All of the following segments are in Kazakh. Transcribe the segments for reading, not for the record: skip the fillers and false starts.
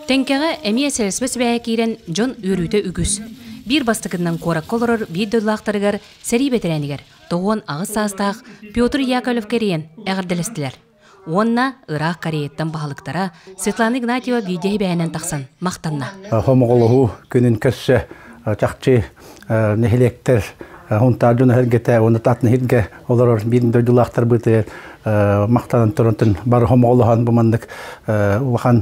Тенкеге эмие селеспес бәе кирен жон үрүтө үгүс. Bir бастыкынан корак колорор bir дөллақтарыгар сәри бетерәнигер. Тоғын ағыз састақ Петр Яковлев керен әғірділістілер. Онна Ирақ Кореяттан бағалықтара Светлана Игнатьева видео бәйінен тақсан мақтанна. Хомоголугу күнін көсі чақчы нехелектер Хунтажын әргеті, оны татын хирге олар бирин дөйдулақтар бұты мақтанын тұрынтын бар хомоголуған бұмандық ұлақан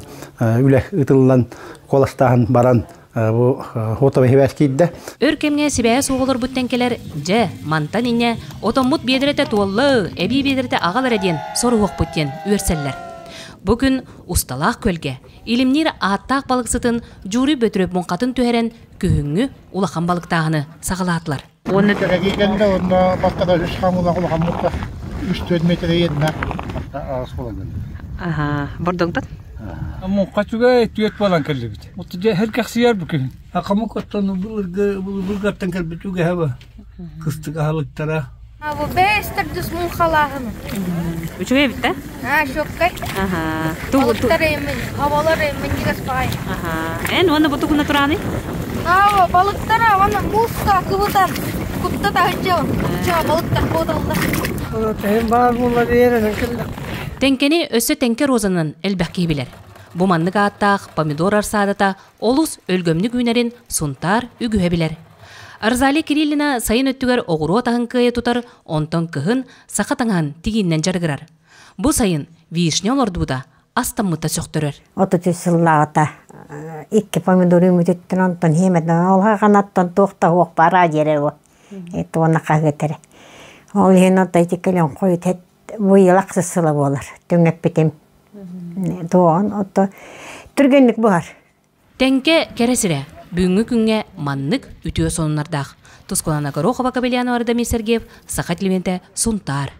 үлек ұтылынан қоластағын баран Хотовый хевәс кидде. Өркемге сибәе соғылыр бүттенкелер же мантан ине отоммут бедірете туоллы, әбі бедірете ағалар әден соруық бүттен өрселлер. Бүгін ұсталақ көлге, илімнер аттақ балықсытын жұры бөтіріп мұнқатын төхерен күйіңі улақан балықтағыны сағылатылар. Оны тәрәгегенде, оны бақтада жүз қамылға ұлақан мұтта 3-4 метр едіне ағыз болған. Бұрдыңтын? Амон қачуға түйет балан кәлі біті. Оты жа әр қақсияр бүкін. Ақамы қаттаны бұлғаттан кәл бітуге әбі. Қыстық ағалықтара. Бұл бәйістір дүс мұн қалағыны. Үшіге бітті? Шөпкай. Балықтар емін, хавалар емін дегіз бағай. Ән, оны бұты күні тұраны? Балықтар, оны мұлсқа күбітар. Күпті тағы жау. Балықтар қодалды. Тенкені өсі тенке розанын әлбәқи білер. Бұманны аттақ, помидор арсадата, олус өлгөмні күнерін сұнтар үгіе білер. Арзали Кириллина сайын өттігер оғыру атағын күйе тұтар, онтон кіхін сақатаңан тигіннен жарғырар. Бұ сайын вишне олардуда астаммыта сөқтірер. Оты сыллағыта 2 помидор үмітеттін онтон хеметін олға қанаттан тоқта оқ бара жерер о. Еті оны қағытыры. Ол ең ота етекелен қойыт әт бұйылақсы сылы болар. Төңеп бітем. Тоғын, отты түргенлік бұғар. Тенке кәресірі, бүгінгі күнге маннық үтіе сонынардақ. Тұсколана Горохова Кабелянова Радамир Сергеев, Сақат Левенте, Сунтар.